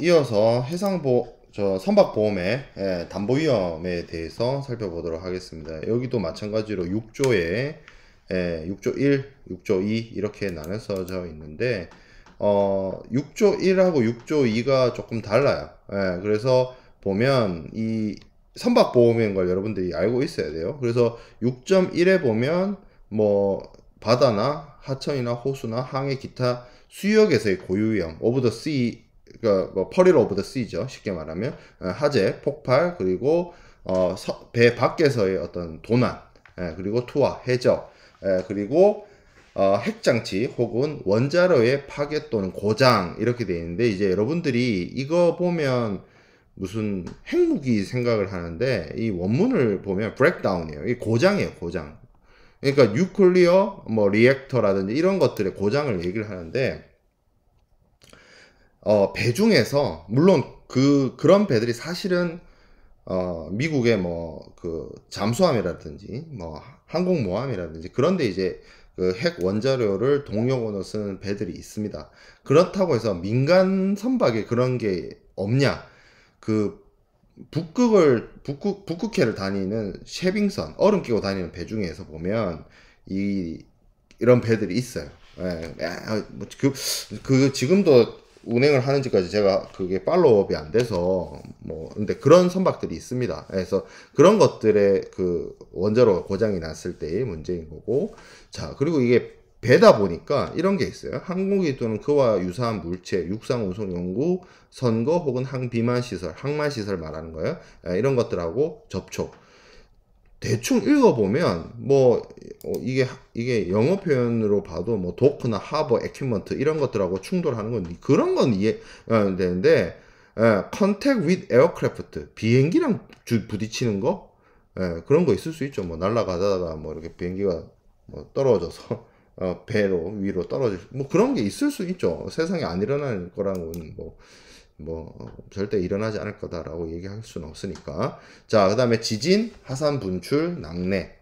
이어서 선박보험의 담보위험에 대해서 살펴보도록 하겠습니다. 여기도 마찬가지로 6조에 6조 1, 6조 2 이렇게 나눠서 있는데 6조 1하고 6조 2가 조금 달라요. 그래서 보면 이 선박보험인 걸 여러분들이 알고 있어야 돼요. 그래서 6.1에 보면 뭐 바다나 하천이나 호수나 항해 기타 수역에서의 고유위험, 오브 더 씨, 그러니까 뭐 퍼릴 오브 더 씨죠. 쉽게 말하면 화재, 폭발, 그리고 배 밖에서의 어떤 도난, 그리고 투하, 해적, 그리고 핵장치 혹은 원자로의 파괴 또는 고장 이렇게 되어 있는데, 이제 여러분들이 이거 보면 무슨 핵무기 생각을 하는데 이 원문을 보면 브레이크다운이에요. 이 고장이에요, 고장. 그러니까 뉴클리어 뭐 리액터라든지 이런 것들의 고장을 얘기를 하는데, 배 중에서 물론 그런 배들이 사실은 미국의 뭐 그 잠수함이라든지 뭐 항공모함이라든지 그런데 이제 그 핵 원자료를 동력으로 쓰는 배들이 있습니다. 그렇다고 해서 민간 선박에 그런 게 없냐? 그 북극해를 다니는 쉐빙선, 얼음 끼고 다니는 배 중에서 보면 이런 배들이 있어요. 지금도 운행을 하는지까지 제가 그게 팔로우업이 안 돼서 뭐 근데 그런 선박들이 있습니다. 그래서 그런 것들의 그 원자로 고장이 났을 때의 문제인 거고, 자, 그리고 이게 배다 보니까 이런 게 있어요. 항공기 또는 그와 유사한 물체, 육상 운송 연구, 선거 혹은 항비만 시설, 항만 시설 말하는 거예요. 이런 것들하고 접촉. 대충 읽어보면 뭐 이게 영어 표현으로 봐도 뭐 도크나 하버, 에큐먼트 이런 것들하고 충돌하는 건 그런 건 이해 되는데, 컨택 with 에어크래프트, 비행기랑 부딪히는 거, 그런 거 있을 수 있죠. 뭐 날아가다가 뭐 이렇게 비행기가 뭐 떨어져서 배로 위로 떨어질 뭐 그런 게 있을 수 있죠. 세상에 안 일어날 거랑은 절대 일어나지 않을 거다라고 얘기할 수는 없으니까. 자, 그 다음에 지진, 화산 분출, 낙뢰.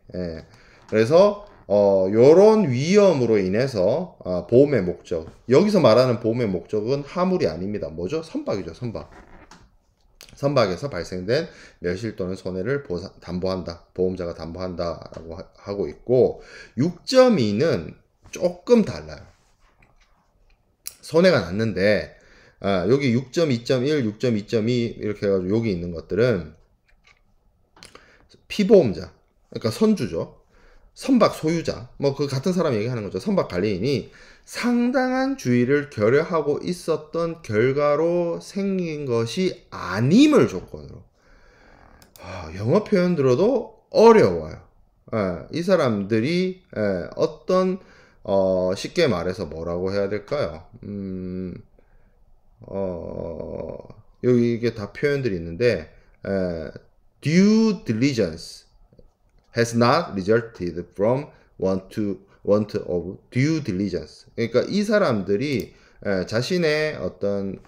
그래서 요런 위험으로 인해서 보험의 목적, 여기서 말하는 보험의 목적은 화물이 아닙니다. 뭐죠? 선박이죠, 선박. 선박에서 발생된 멸실 또는 손해를 담보한다. 보험자가 담보한다라고 하고 있고, 6.2는 조금 달라요. 손해가 났는데 여기 6.2.1, 6.2.2 이렇게 해가지고 여기 있는 것들은 피보험자, 그러니까 선주죠. 선박 소유자, 뭐 그 같은 사람 얘기하는 거죠. 선박 관리인이 상당한 주의를 결여하고 있었던 결과로 생긴 것이 아님을 조건으로. 영어 표현 들어도 어려워요. 이 사람들이 어떤 쉽게 말해서 뭐라고 해야 될까요? 여기 이게 다 표현들이 있는데, due diligence has not resulted from want of due diligence. 그러니까 이 사람들이 자신의 어떤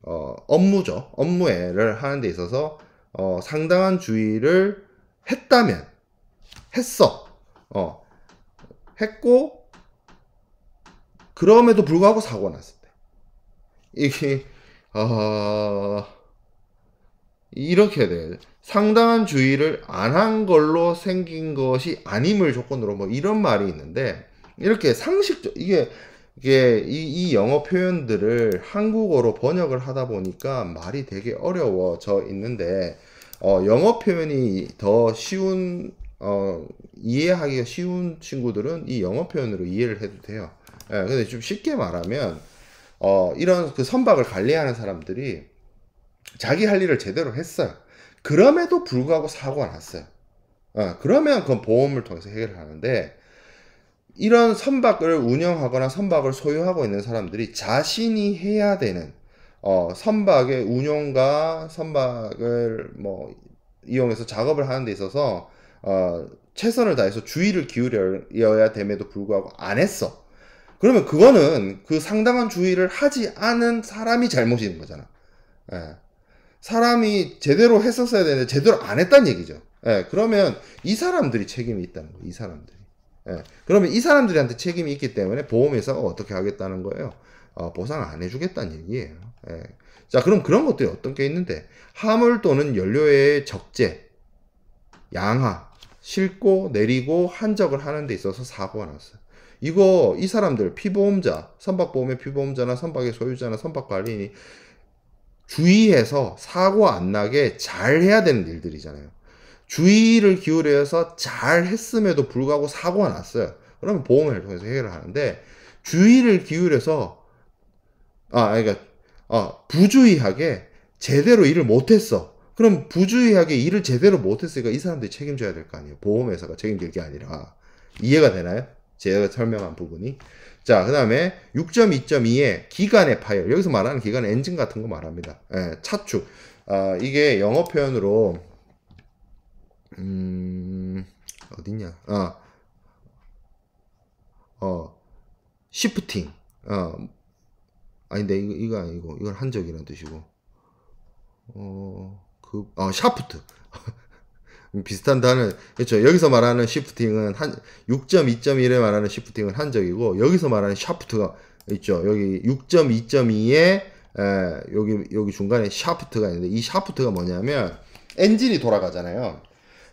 업무죠. 업무를 하는 데 있어서 상당한 주의를 했다면, 했고, 그럼에도 불구하고 사고가 났을 때. 이게, 이렇게 돼요. 상당한 주의를 안 한 걸로 생긴 것이 아님을 조건으로 뭐 이런 말이 있는데, 이렇게 이 영어 표현들을 한국어로 번역을 하다 보니까 말이 되게 어려워져 있는데, 영어 표현이 더 쉬운, 이해하기가 쉬운 친구들은 이 영어 표현으로 이해를 해도 돼요. 근데 좀 쉽게 말하면, 이런 그 선박을 관리하는 사람들이 자기 할 일을 제대로 했어요. 그럼에도 불구하고 사고가 났어요. 그러면 그건 보험을 통해서 해결을 하는데, 이런 선박을 운영하거나 선박을 소유하고 있는 사람들이 자신이 해야 되는 선박의 운용과 선박을 뭐 이용해서 작업을 하는 데 있어서 최선을 다해서 주의를 기울여야 됨에도 불구하고 안 했어. 그러면 그거는 그 상당한 주의를 하지 않은 사람이 잘못인 거잖아. 사람이 제대로 했었어야 되는데 제대로 안 했다는 얘기죠. 그러면 이 사람들이 책임이 있다는 거예요. 이 사람들이. 그러면 이 사람들한테 책임이 있기 때문에 보험회사가 어떻게 하겠다는 거예요? 보상을 안 해주겠다는 얘기예요. 예. 자, 그럼 그런 것들이 어떤 게 있는데, 화물 또는 연료의 적재, 양하, 싣고 내리고 한적을 하는 데 있어서 사고가 났어요. 이거 이 사람들 피보험자, 선박보험의 피보험자나 선박의 소유자나 선박관리인이 주의해서 사고 안 나게 잘 해야 되는 일들이잖아요. 주의를 기울여서 잘 했음에도 불구하고 사고가 났어요. 그러면 보험을 통해서 해결을 하는데, 주의를 기울여서 그러니까 부주의하게 제대로 일을 못했어. 그럼 부주의하게 일을 제대로 못했으니까 이 사람들이 책임져야 될 거 아니에요. 보험회사가 책임질 게 아니라. 이해가 되나요? 제가 설명한 부분이. 자, 그 다음에 6.2.2에 기간의 파열. 여기서 말하는 기간은 엔진 같은 거 말합니다. 예, 차축. 이게 영어 표현으로 어딨냐? 시프팅. 아닌데 이거 아니고 이건 한적이라는 뜻이고. 샤프트. 비슷한 단어. 그렇죠. 여기서 말하는 시프팅은 6.2.1에 말하는 시프팅은 한적이고, 여기서 말하는 샤프트가 있죠. 여기 6.2.2에 여기 중간에 샤프트가 있는데, 이 샤프트가 뭐냐면 엔진이 돌아가잖아요.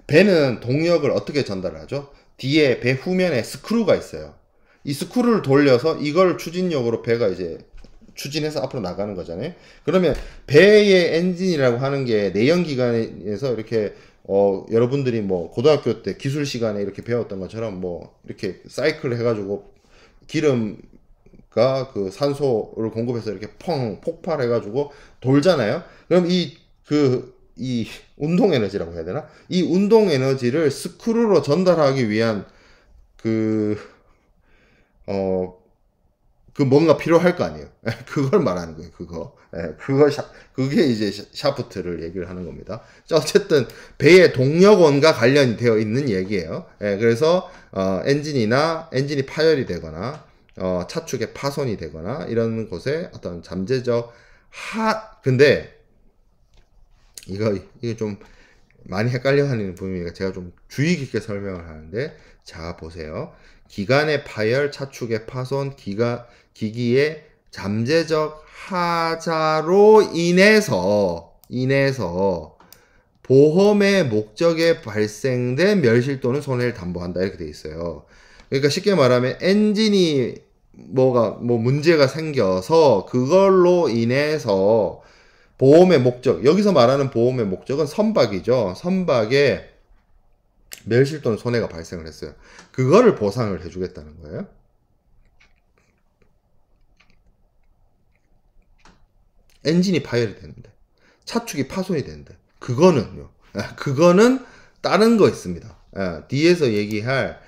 배는 동력을 어떻게 전달하죠? 뒤에 배 후면에 스크루가 있어요. 이 스크루를 돌려서 이걸 추진력으로 배가 이제 추진해서 앞으로 나가는 거잖아요. 그러면 배의 엔진이라고 하는 게 내연기관에서 이렇게 여러분들이 뭐 고등학교 때 기술 시간에 이렇게 배웠던 것처럼 뭐 이렇게 사이클 해가지고 기름과 그 산소를 공급해서 이렇게 폭발해가지고 돌잖아요. 그럼 이 운동 에너지라고 해야 되나? 이 운동 에너지를 스크루로 전달하기 위한 뭔가 필요할 거 아니에요. 그걸 말하는 거예요, 그거. 그게 이제 샤프트를 얘기를 하는 겁니다. 자, 어쨌든, 배의 동력원과 관련이 되어 있는 얘기예요. 그래서, 엔진이 파열이 되거나, 차축에 파손이 되거나, 이런 곳에 어떤 잠재적 근데, 이거 좀 많이 헷갈려 하는 부분이니까 제가 좀 주의 깊게 설명을 하는데, 자, 보세요. 기간의 파열, 차축의 파손, 기기의 잠재적 하자로 인해서 보험의 목적에 발생된 멸실 또는 손해를 담보한다, 이렇게 돼 있어요. 그러니까 쉽게 말하면 엔진이 문제가 생겨서 그걸로 인해서 보험의 목적, 여기서 말하는 보험의 목적은 선박이죠. 선박에 멸실 또는 손해가 발생을 했어요. 그거를 보상을 해주겠다는 거예요. 엔진이 파열이 되는데, 차축이 파손이 되는데, 그거는 다른 거 있습니다. 뒤에서 얘기할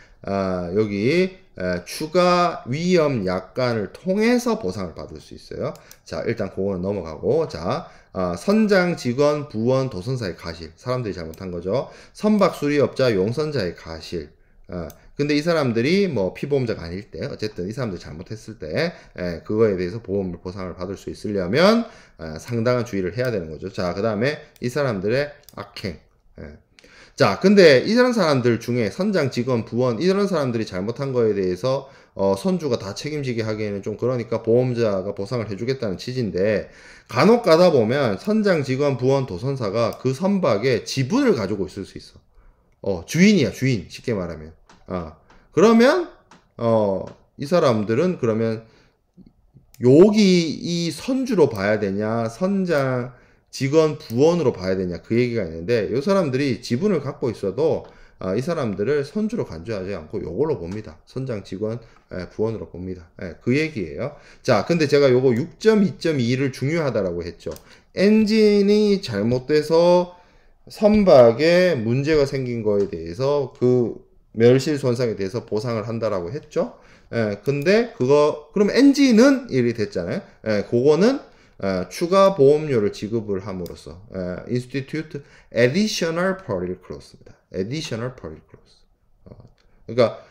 여기 추가 위험 약관을 통해서 보상을 받을 수 있어요. 자, 일단 그거는 넘어가고, 자, 선장, 직원, 부원, 도선사의 가실. 사람들이 잘못한 거죠. 선박 수리업자, 용선자의 가실. 근데 이 사람들이 뭐 피보험자가 아닐 때, 어쨌든 이 사람들이 잘못했을 때, 그거에 대해서 보상을 받을 수 있으려면 상당한 주의를 해야 되는 거죠. 자, 그 다음에 이 사람들의 악행. 자, 근데 이런 사람들 중에 선장, 직원, 부원, 이런 사람들이 잘못한 거에 대해서 선주가 다 책임지게 하기에는 좀 그러니까 보험자가 보상을 해주겠다는 취지인데, 간혹 가다 보면 선장, 직원, 부원, 도선사가 그 선박에 지분을 가지고 있을 수 있어. 주인이야, 주인. 쉽게 말하면. 그러면 이 사람들은 그러면 여기 이 선주로 봐야 되냐, 선장, 직원, 부원으로 봐야 되냐, 그 얘기가 있는데, 이 사람들이 지분을 갖고 있어도 이 사람들을 선주로 간주하지 않고 요걸로 봅니다. 선장, 직원, 부원으로 봅니다. 그 얘기예요. 자, 근데 제가 요거 6.2.2를 중요하다라고 했죠. 엔진이 잘못돼서 선박에 문제가 생긴 거에 대해서 그 멸실 손상에 대해서 보상을 한다라고 했죠. 근데 그럼 엔진은 일이 됐잖아요. 그거는 추가 보험료를 지급을 함으로써 institute additional peril clause입니다. additional peril clause. 그러니까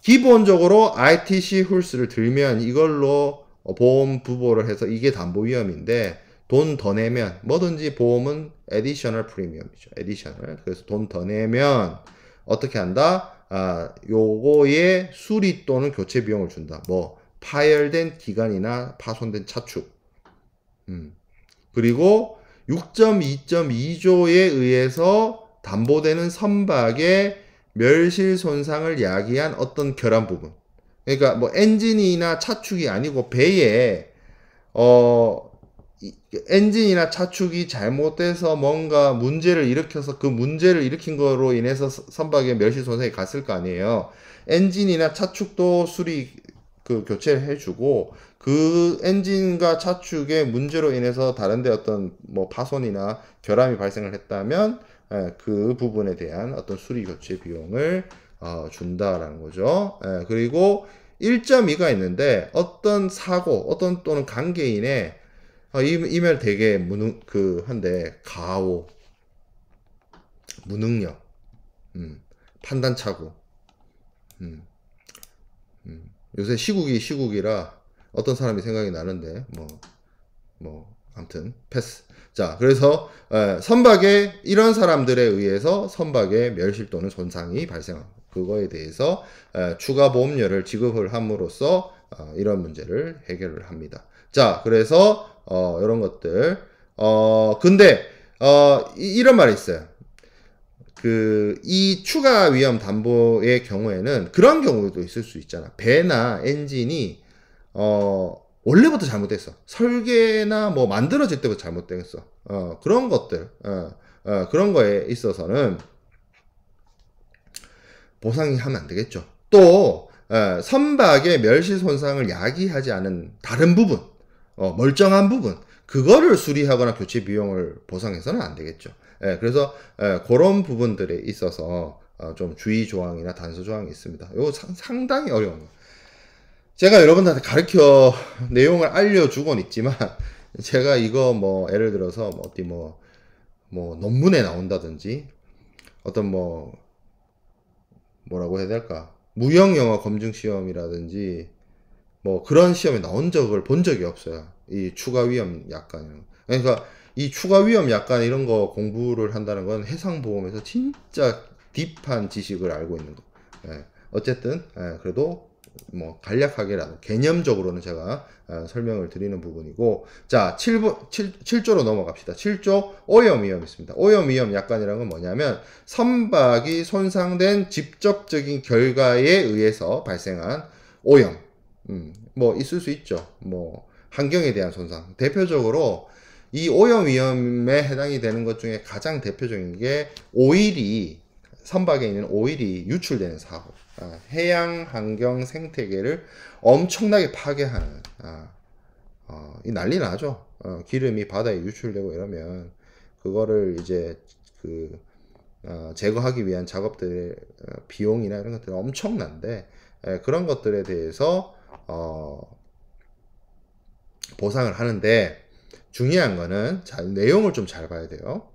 기본적으로 ITC 훌스를 들면 이걸로 보험 부보를 해서 이게 담보 위험인데, 돈 더 내면 뭐든지 보험은 additional premium이죠. additional. 그래서 돈 더 내면 어떻게 한다? 요거에 수리 또는 교체 비용을 준다. 파열된 기관이나 파손된 차축. 그리고 6.2.2조에 의해서 담보되는 선박의 멸실 손상을 야기한 어떤 결함 부분. 그러니까 뭐 엔진이나 차축이 아니고 배에 엔진이나 차축이 잘못돼서 뭔가 문제를 일으켜서 그 문제를 일으킨 거로 인해서 선박의 멸실 손상이 갔을 거 아니에요. 엔진이나 차축도 교체를 해주고 그 엔진과 차축의 문제로 인해서 다른데 어떤 뭐 파손이나 결함이 발생을 했다면 그 부분에 대한 어떤 수리 교체 비용을 준다라는 거죠. 그리고 1.2가 있는데 어떤 사고, 어떤 또는 관계인의 이면 되게 한데 가오, 무능력, 판단 착오. 요새 시국이라 어떤 사람이 생각이 나는데 아무튼 패스. 자, 그래서 선박에 이런 사람들에 의해서 선박의 멸실 또는 손상이 발생한 그거에 대해서 추가 보험료를 지급을 함으로써 이런 문제를 해결을 합니다. 자, 그래서 이런 것들 근데 이런 말이 있어요. 이 추가 위험 담보의 경우에는 그런 경우도 있을 수 있잖아. 배나 엔진이 원래부터 잘못됐어. 설계나 뭐 만들어질 때부터 잘못됐어. 그런 것들, 그런 거에 있어서는 보상이 하면 안 되겠죠. 또 선박의 멸실 손상을 야기하지 않은 다른 부분, 멀쩡한 부분, 그거를 수리하거나 교체 비용을 보상해서는 안 되겠죠. 그래서 그런 부분들에 있어서 좀 주의 조항이나 단서 조항이 있습니다. 이거 상당히 어려운 거예요. 제가 여러분들한테 가르쳐 내용을 알려주곤 있지만 제가 이거 뭐 예를 들어서 어디 뭐 논문에 나온다든지 어떤 뭐라고 해야 될까, 무형 영어 검증 시험이라든지 뭐 그런 시험에 나온 적을 본 적이 없어요. 이 추가 위험 약관. 그러니까 이 추가 위험 약관 이런 거 공부를 한다는 건 해상보험에서 진짜 딥한 지식을 알고 있는 거. 어쨌든 그래도 뭐 간략하게라도 개념적으로는 제가 설명을 드리는 부분이고, 자 7조로 넘어갑시다. 7조 오염위험 있습니다. 오염위험 약관이라는 건 뭐냐면 선박이 손상된 직접적인 결과에 의해서 발생한 오염, 뭐 있을 수 있죠. 뭐 환경에 대한 손상, 대표적으로 이 오염 위험에 해당이 되는 것 중에 가장 대표적인 게 선박에 있는 오일이 유출되는 사고. 해양 환경 생태계를 엄청나게 파괴하는 이 난리 나죠. 기름이 바다에 유출되고 이러면 그거를 이제 제거하기 위한 작업들의 비용이나 이런 것들은 엄청난데, 그런 것들에 대해서 보상을 하는데, 중요한 거는 내용을 좀 잘 봐야 돼요.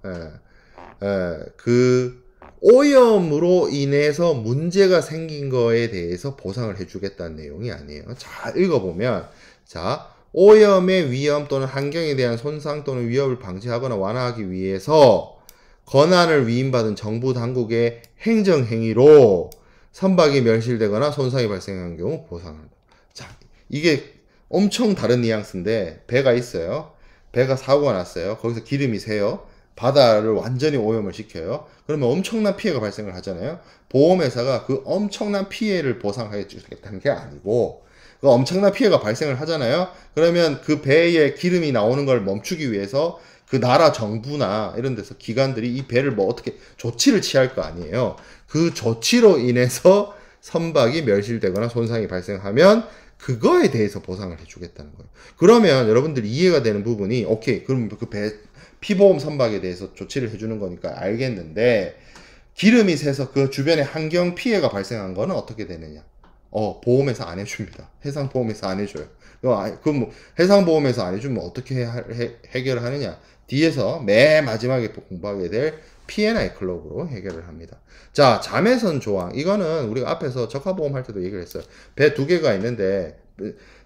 오염으로 인해서 문제가 생긴 거에 대해서 보상을 해주겠다는 내용이 아니에요. 잘 읽어보면, 자, 오염의 위험 또는 환경에 대한 손상 또는 위협을 방지하거나 완화하기 위해서 권한을 위임받은 정부 당국의 행정행위로 선박이 멸실되거나 손상이 발생한 경우 보상한다. 자, 이게 엄청 다른 뉘앙스인데, 배가 있어요. 배가 사고가 났어요. 거기서 기름이 새요. 바다를 완전히 오염을 시켜요. 그러면 엄청난 피해가 발생을 하잖아요. 보험회사가 그 엄청난 피해를 보상해 주겠다는 게 아니고, 그 엄청난 피해가 발생을 하잖아요. 그러면 그 배에 기름이 나오는 걸 멈추기 위해서 그 나라 정부나 이런 데서 기관들이 이 배를 뭐 어떻게 조치를 취할 거 아니에요. 그 조치로 인해서 선박이 멸실되거나 손상이 발생하면 그거에 대해서 보상을 해주겠다는 거예요. 그러면 여러분들이 이해가 되는 부분이, 오케이, 그럼 그 피보험 선박에 대해서 조치를 해주는 거니까 알겠는데, 기름이 새서 그 주변에 환경 피해가 발생한 거는 어떻게 되느냐? 보험에서 안 해줍니다. 해상보험에서 안 해줘요. 그럼 뭐 해상보험에서 안 해주면 어떻게 해결을 하느냐? 뒤에서 맨 마지막에 공부하게 될 P&I 클럽으로 해결을 합니다. 자, 자매선 조항. 이거는 우리가 앞에서 적하보험 할 때도 얘기를 했어요. 배 두 개가 있는데,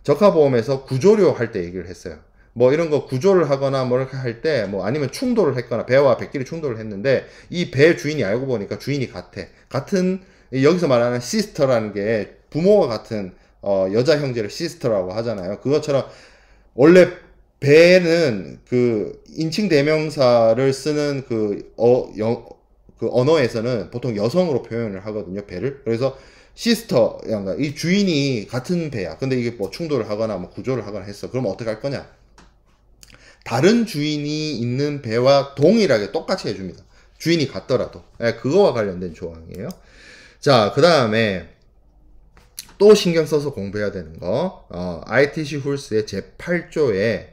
적하보험에서 구조료 할 때 얘기를 했어요. 뭐 이런 거 구조를 하거나 뭐 이렇게 할 때, 뭐 아니면 충돌을 했거나 배와 배끼리 충돌을 했는데, 이 배 주인이 알고 보니까 주인이 같은, 여기서 말하는 시스터라는 게 부모와 같은 여자 형제를 시스터라고 하잖아요. 그것처럼 원래 배는 그 인칭 대명사를 쓰는 그 언어에서는 보통 여성으로 표현을 하거든요, 배를. 그래서 시스터, 양가, 이 주인이 같은 배야. 근데 이게 뭐 충돌을 하거나 뭐 구조를 하거나 했어. 그러면 어떻게 할 거냐? 다른 주인이 있는 배와 동일하게 똑같이 해줍니다. 주인이 같더라도. 예, 그거와 관련된 조항이에요. 자, 그 다음에 또 신경 써서 공부해야 되는 거, ITC 훌스의 제8조에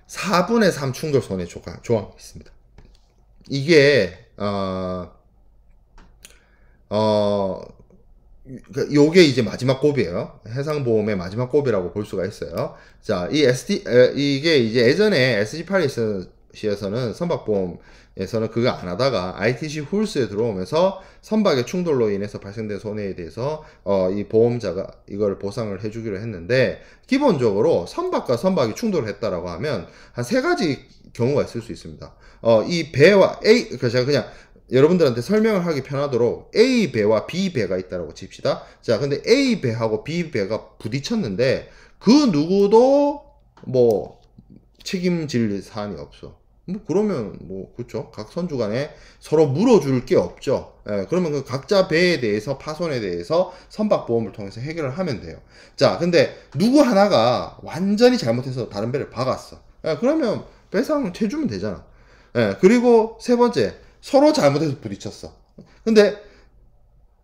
4분의 3 충돌 손해 조항이 있습니다. 이게, 요게 이제 마지막 곱이에요. 해상보험의 마지막 곱이라고 볼 수가 있어요. 자, 이게 이제 예전에 SG8에서는 선박보험에서는 그거 안 하다가 ITC 훌스에 들어오면서 선박의 충돌로 인해서 발생된 손해에 대해서 이 보험자가 이걸 보상을 해주기로 했는데, 기본적으로 선박과 선박이 충돌을 했다라고 하면 한 세 가지 경우가 있을 수 있습니다. 이 배와 그러니까 제가 그냥 여러분들한테 설명을 하기 편하도록 A 배와 B 배가 있다고 칩시다. 자, 근데 A 배하고 B 배가 부딪혔는데 그 누구도 뭐 책임질 사안이 없어. 뭐 그러면 뭐 그렇죠. 각 선주 간에 서로 물어줄 게 없죠. 예, 그러면 그 각자 배에 대해서 파손에 대해서 선박보험을 통해서 해결을 하면 돼요. 자, 근데 누구 하나가 완전히 잘못해서 다른 배를 박았어. 예, 그러면 배상 해주면 되잖아. 예, 그리고 세 번째, 서로 잘못해서 부딪혔어. 근데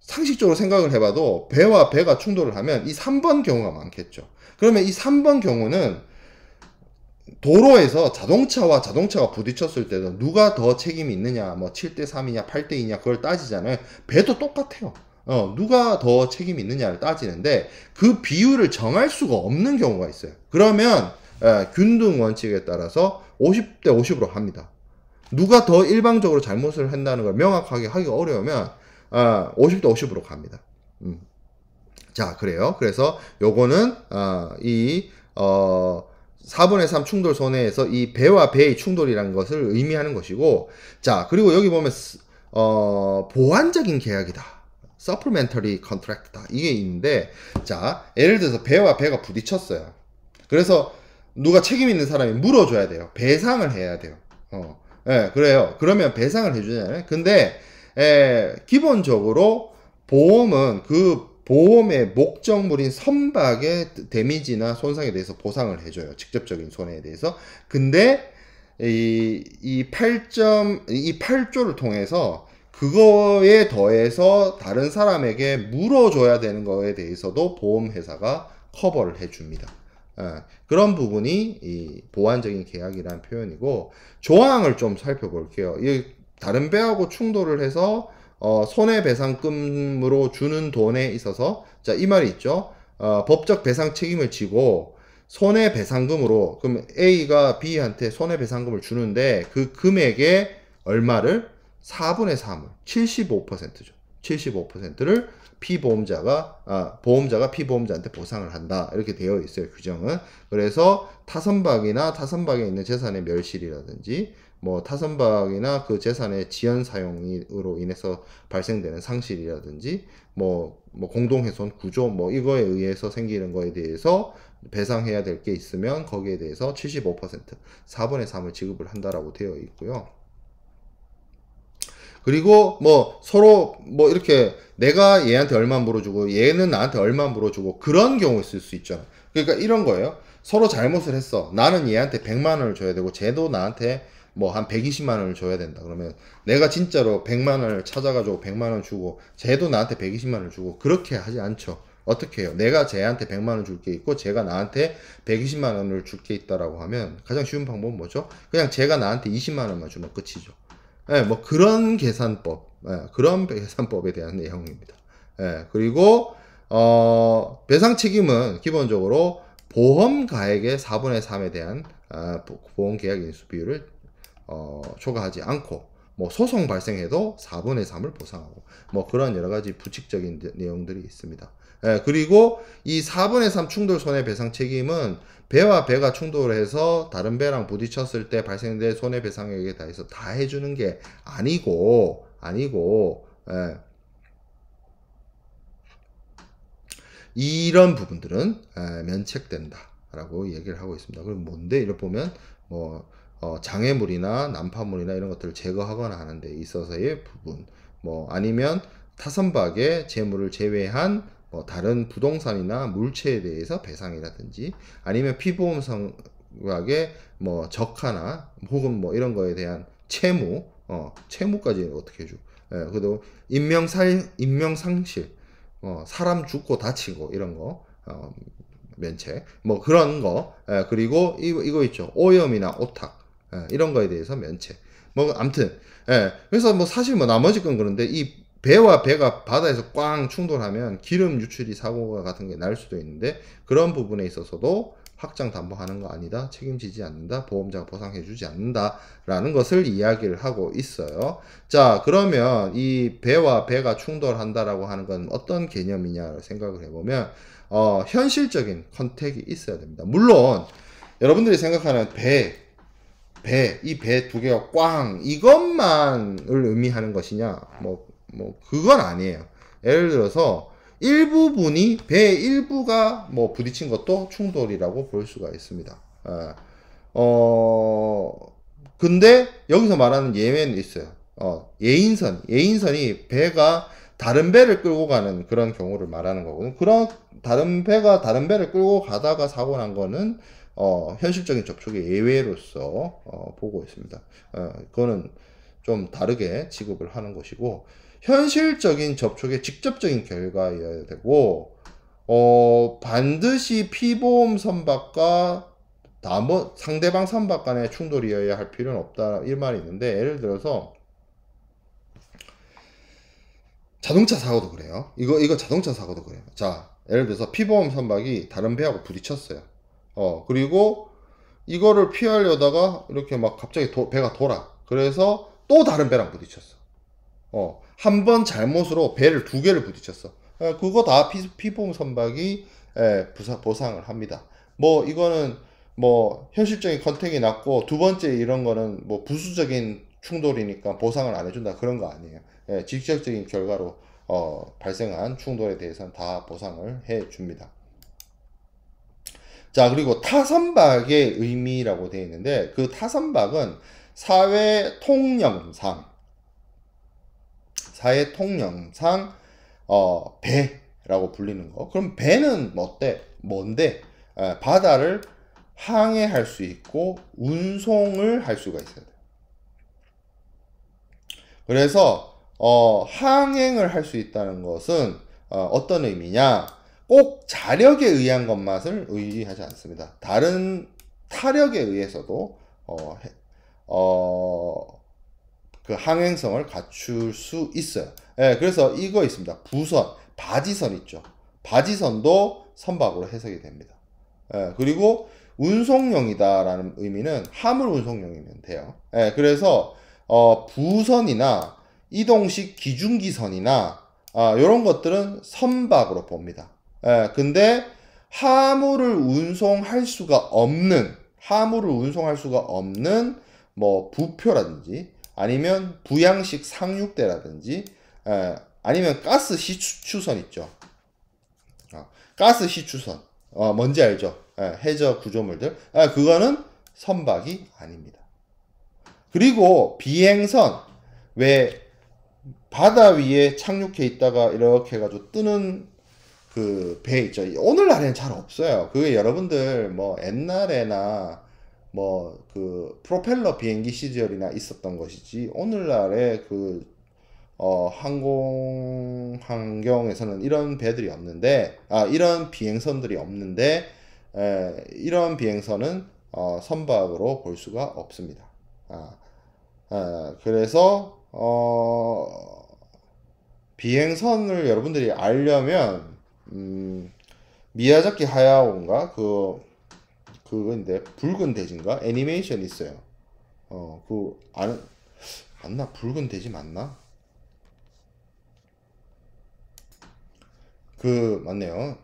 상식적으로 생각을 해봐도 배와 배가 충돌을 하면 이 3번 경우가 많겠죠. 그러면 이 3번 경우는 도로에서 자동차와 자동차가 부딪혔을 때도 누가 더 책임이 있느냐, 뭐 7대3이냐, 8대2냐, 그걸 따지잖아요. 배도 똑같아요. 누가 더 책임이 있느냐를 따지는데 그 비율을 정할 수가 없는 경우가 있어요. 그러면 균등 원칙에 따라서 50대 50으로 합니다. 누가 더 일방적으로 잘못을 한다는 걸 명확하게 하기가 어려우면 50대 50으로 갑니다. 자, 그래요. 그래서 요거는 4분의 3 충돌 손해에서 이 배와 배의 충돌이라는 것을 의미하는 것이고, 자, 그리고 여기 보면 보완적인 계약이다. supplementary contract다. 이게 있는데, 자, 예를 들어서 배와 배가 부딪혔어요. 그래서 누가 책임 있는 사람이 물어줘야 돼요. 배상을 해야 돼요. 예, 그래요. 그러면 배상을 해주잖아요. 근데 기본적으로 보험은 그 보험의 목적물인 선박의 데미지나 손상에 대해서 보상을 해줘요. 직접적인 손해에 대해서. 근데 이 8조를 통해서 그거에 더해서 다른 사람에게 물어줘야 되는 거에 대해서도 보험회사가 커버를 해줍니다. 그런 부분이 이 보완적인 계약이라는 표현이고, 조항을 좀 살펴볼게요. 이 다른 배하고 충돌을 해서 손해배상금으로 주는 돈에 있어서, 자, 이 말이 있죠. 법적 배상 책임을 지고 손해배상금으로, 그럼 A가 B한테 손해배상금을 주는데 그 금액의 얼마를 4분의 3을 75%죠. 75%를 보험자가 피보험자한테 보상을 한다. 이렇게 되어 있어요, 규정은. 그래서 타선박이나 타선박에 있는 재산의 멸실이라든지, 뭐 타선박이나 그 재산의 지연 사용으로 인해서 발생되는 상실이라든지, 뭐 공동훼손 구조, 뭐 이거에 의해서 생기는 거에 대해서 배상해야 될 게 있으면 거기에 대해서 75%, 4분의 3을 지급을 한다라고 되어 있고요. 그리고 뭐 서로 뭐 이렇게 내가 얘한테 얼마 물어주고 얘는 나한테 얼마 물어주고 그런 경우 있을 수 있죠. 그러니까 이런 거예요. 서로 잘못을 했어. 나는 얘한테 100만 원을 줘야 되고 쟤도 나한테 뭐 한 120만 원을 줘야 된다. 그러면 내가 진짜로 100만 원을 찾아가지고 100만 원 주고 쟤도 나한테 120만 원을 주고 그렇게 하지 않죠. 어떻게 해요? 내가 쟤한테 100만 원 줄 게 있고 쟤가 나한테 120만 원을 줄 게 있다라고 하면 가장 쉬운 방법은 뭐죠? 그냥 쟤가 나한테 20만 원만 주면 끝이죠. 예, 뭐 그런 계산법, 그런 계산법에 대한 내용입니다. 예, 그리고 배상 책임은 기본적으로 보험 가액의 4분의 3에 대한 보험 계약 인수 비율을 초과하지 않고, 뭐 소송 발생해도 4분의 3을 보상하고, 뭐 그런 여러 가지 부칙적인 내용들이 있습니다. 예, 그리고 이 4분의 3 충돌 손해배상 책임은 배와 배가 충돌해서 다른 배랑 부딪혔을 때 발생된 손해배상액에 대해서 다 해주는 게 아니고, 예, 이런 부분들은 면책된다. 라고 얘기를 하고 있습니다. 그럼 뭔데? 이렇게 보면 뭐 장애물이나 난파물이나 이런 것들을 제거하거나 하는 데 있어서의 부분, 뭐 아니면 타선박의 재물을 제외한 뭐 다른 부동산이나 물체에 대해서 배상이라든지, 아니면 피보험 선박의 뭐 적하나 혹은 뭐 이런 거에 대한 채무, 채무까지 어떻게 해줘? 예, 그래도 인명상실, 사람 죽고 다치고 이런 거, 면책, 뭐 그런 거, 예, 그리고 이거 있죠. 오염이나 오탁, 예, 이런 거에 대해서 면책. 뭐 암튼, 예, 그래서 뭐 사실 뭐 나머지 건 그런데 이 배와 배가 바다에서 꽝 충돌하면 기름 유출이 사고가 같은 게 날 수도 있는데, 그런 부분에 있어서도 확장 담보하는 거 아니다, 책임지지 않는다, 보험자가 보상해주지 않는다라는 것을 이야기를 하고 있어요. 자, 그러면 이 배와 배가 충돌한다라고 하는 건 어떤 개념이냐 생각을 해보면, 현실적인 컨택이 있어야 됩니다. 물론 여러분들이 생각하는 이 배 두 개가 꽝 이것만을 의미하는 것이냐, 뭐 그건 아니에요. 예를 들어서 일부분이 배 일부가 뭐 부딪힌 것도 충돌이라고 볼 수가 있습니다. 근데 여기서 말하는 예외는 있어요. 예인선이 배가 다른 배를 끌고 가는 그런 경우를 말하는 거거든요. 그런 다른 배가 다른 배를 끌고 가다가 사고 난 거는 현실적인 접촉의 예외로서 보고 있습니다. 그거는 좀 다르게 취급을 하는 것이고, 현실적인 접촉의 직접적인 결과여야 되고, 반드시 피보험 선박과 상대방 선박 간의 충돌이어야 할 필요는 없다, 이 말이 있는데, 예를 들어서 자동차 사고도 그래요. 이거 자동차 사고도 그래요. 자, 예를 들어서 피보험 선박이 다른 배하고 부딪혔어요. 그리고 이거를 피하려다가 이렇게 막 갑자기 배가 돌아. 그래서 또 다른 배랑 부딪혔어. 한 번 잘못으로 배를 두 개를 부딪혔어. 그거 다 피보험 선박이 보상을 합니다. 뭐 이거는 뭐 현실적인 컨택이 났고, 두 번째 이런 거는 뭐 부수적인 충돌이니까 보상을 안 해준다, 그런 거 아니에요. 직접적인 결과로 발생한 충돌에 대해서는 다 보상을 해줍니다. 자, 그리고 타선박의 의미라고 되어 있는데, 그 타선박은 사회 통념상 배라고 불리는 거. 그럼 배는 뭔데? 바다를 항해할 수 있고 운송을 할 수가 있어야 돼요. 그래서 항행을 할 수 있다는 것은 어떤 의미냐? 꼭 자력에 의한 것만을 의미하지 않습니다. 다른 타력에 의해서도 그 항행성을 갖출 수 있어요. 그래서 이거 있습니다. 바지선 있죠. 바지선도 선박으로 해석이 됩니다. 그리고 운송용이다라는 의미는 화물 운송용이면 돼요. 그래서 부선이나 이동식 기중기선이나 이런 것들은 선박으로 봅니다. 근데 화물을 운송할 수가 없는 뭐 부표라든지, 아니면 부양식 상륙대라든지, 아니면 가스 시추선 있죠. 가스 시추선, 뭔지 알죠? 해저 구조물들, 그거는 선박이 아닙니다. 그리고 비행선, 왜 바다 위에 착륙해 있다가 이렇게 해가지고 뜨는 그 배 있죠. 오늘날에는 잘 없어요. 그게 여러분들 뭐 옛날에나 뭐 그 프로펠러 비행기 시절이나 있었던 것이지, 오늘날의 그 항공 환경에서는 이런 배들이 없는데, 이런 비행선들이 없는데, 이런 비행선은 선박으로 볼 수가 없습니다. 그래서 비행선을 여러분들이 알려면 미야자키 하야오인가 그건데, 붉은 돼지인가 애니메이션 있어요. 맞나? 붉은 돼지 맞나? 맞네요.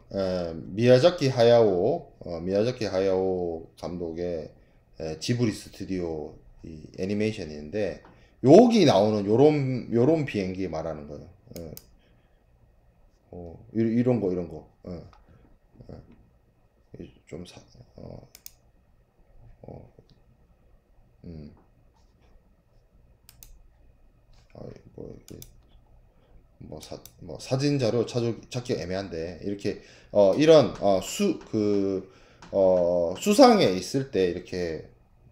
미야자키 하야오 감독의 지브리 스튜디오 이 애니메이션인데, 여기 나오는 요런 비행기 말하는 거예요. 이런 거. 좀 어, 음, 뭐 이렇게 뭐 사진 자료 찾기 애매한데 이렇게 이런 수상에 있을 때 이렇게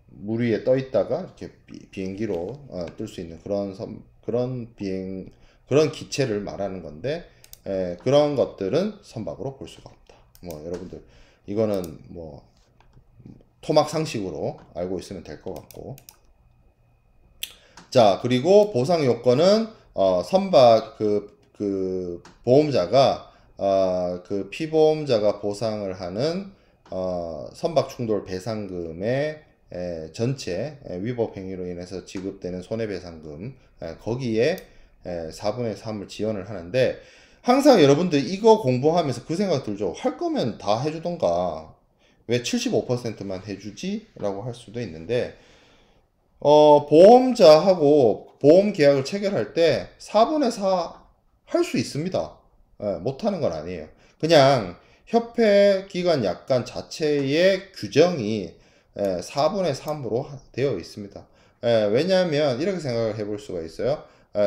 물 위에 떠 있다가 이렇게 비행기로 뜰 수 있는 그런 기체를 말하는 건데 그런 것들은 선박으로 볼 수가 없다. 뭐 여러분들 이거는 뭐 토막 상식으로 알고 있으면 될 것 같고. 자, 그리고 보상 요건은 선박 보험자가 그 피보험자가 보상을 하는 선박 충돌 배상금의 전체 위법 행위로 인해서 지급되는 손해배상금 거기에 4분의 3을 지원을 하는데 항상 여러분들 이거 공부하면서 그 생각 들죠. 할 거면 다 해주던가 왜 75%만 해주지? 라고 할 수도 있는데 보험자하고 보험 계약을 체결할 때 4분의 4 할 수 있습니다. 못하는 건 아니에요. 그냥 협회 기관 약관 자체의 규정이 4분의 3으로 되어 있습니다. 왜냐하면 이렇게 생각을 해볼 수가 있어요.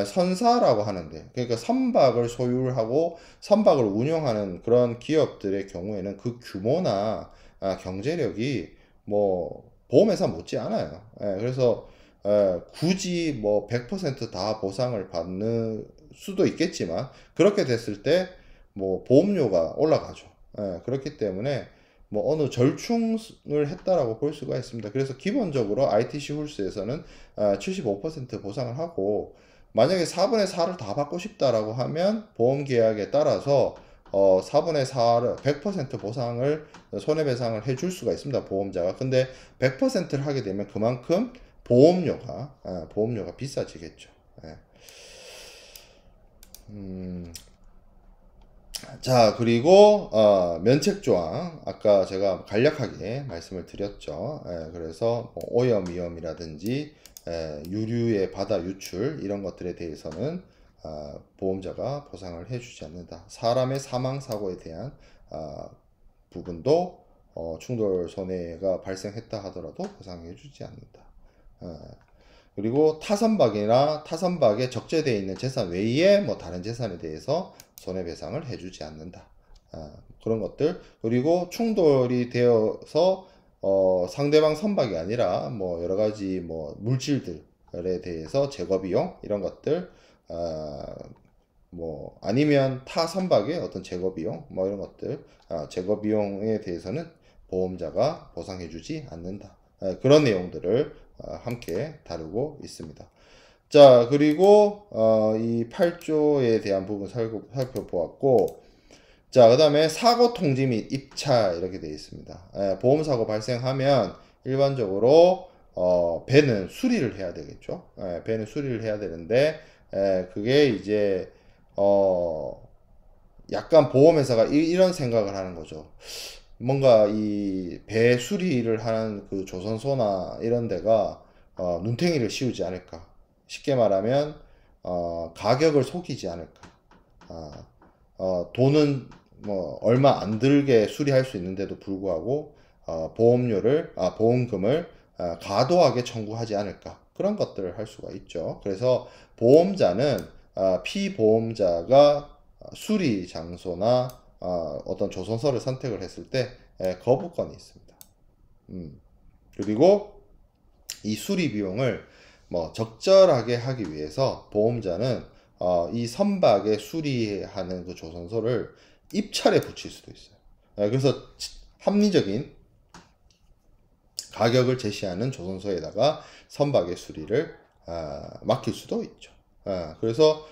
선사라고 하는데, 그러니까 선박을 소유하고 선박을 운영하는 그런 기업들의 경우에는 그 규모나 경제력이 뭐 보험회사 못지 않아요. 그래서 굳이 뭐 100%다 보상을 받는 수도 있겠지만 그렇게 됐을 때 뭐 보험료가 올라가죠. 그렇기 때문에 뭐 어느 절충을 했다라고 볼 수가 있습니다. 그래서 기본적으로 ITC 홀스에서는 75% 보상을 하고 만약에 4분의 4를 다 받고 싶다라고 하면 보험 계약에 따라서 4분의 4를 100% 보상을 손해배상을 해줄 수가 있습니다. 보험자가. 근데 100%를 하게 되면 그만큼 보험료가 비싸지겠죠. 자, 그리고 면책조항 아까 제가 간략하게 말씀을 드렸죠. 그래서 뭐 오염 위험이라든지 유류의 바다 유출 이런 것들에 대해서는 보험자가 보상을 해주지 않는다. 사람의 사망 사고에 대한 부분도 충돌 손해가 발생했다 하더라도 보상해주지 않는다. 그리고 타선박이나 타선박에 적재되어 있는 재산 외에 뭐 다른 재산에 대해서 손해배상을 해주지 않는다. 그런 것들. 그리고 충돌이 되어서 상대방 선박이 아니라 뭐 여러 가지 뭐 물질들에 대해서 제거 비용 이런 것들 뭐 아니면 타 선박의 어떤 제거 비용 뭐 이런 것들 제거 비용에 대해서는 보험자가 보상해주지 않는다. 그런 내용들을 함께 다루고 있습니다. 자, 그리고 이 8조에 대한 부분 살펴보았고, 자, 그 다음에 사고 통지 및 입차 이렇게 되어 있습니다. 보험사고 발생하면 일반적으로 배는 수리를 해야 되겠죠. 배는 수리를 해야 되는데 그게 이제 약간 보험회사가 이런 생각을 하는 거죠. 뭔가 이 배 수리를 하는 그 조선소나 이런 데가 눈탱이를 씌우지 않을까. 쉽게 말하면 가격을 속이지 않을까. 돈은 뭐 얼마 안 들게 수리할 수 있는데도 불구하고 보험금을 과도하게 청구하지 않을까. 그런 것들을 할 수가 있죠. 그래서 보험자는 피보험자가 수리 장소나 어떤 조선소를 선택을 했을 때 거부권이 있습니다. 그리고 이 수리 비용을 뭐 적절하게 하기 위해서 보험자는 이 선박에 수리하는 그 조선소를 입찰에 붙일 수도 있어요. 그래서 합리적인 가격을 제시하는 조선소에다가 선박의 수리를 맡길 수도 있죠. 그래서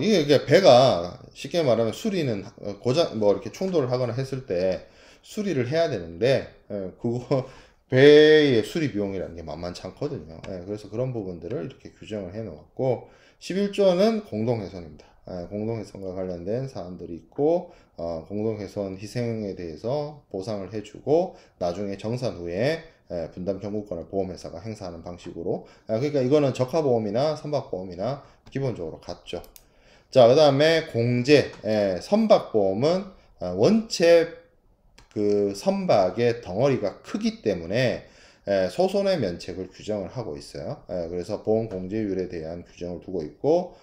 이게 배가 쉽게 말하면 수리는 고장 뭐 이렇게 충돌을 하거나 했을 때 수리를 해야 되는데 그거 배의 수리 비용이라는 게 만만치 않거든요. 그래서 그런 부분들을 이렇게 규정을 해 놓았고 11조는 공동훼손입니다. 공동훼손과 관련된 사안들이 있고 공동훼손 희생에 대해서 보상을 해주고 나중에 정산 후에 분담 청구권을 보험회사가 행사하는 방식으로 그러니까 이거는 적하보험이나 선박보험이나 기본적으로 같죠. 자, 그 다음에 공제 선박보험은 원체 그 선박의 덩어리가 크기 때문에 소손해 면책을 규정을 하고 있어요. 그래서 보험 공제율에 대한 규정을 두고 있고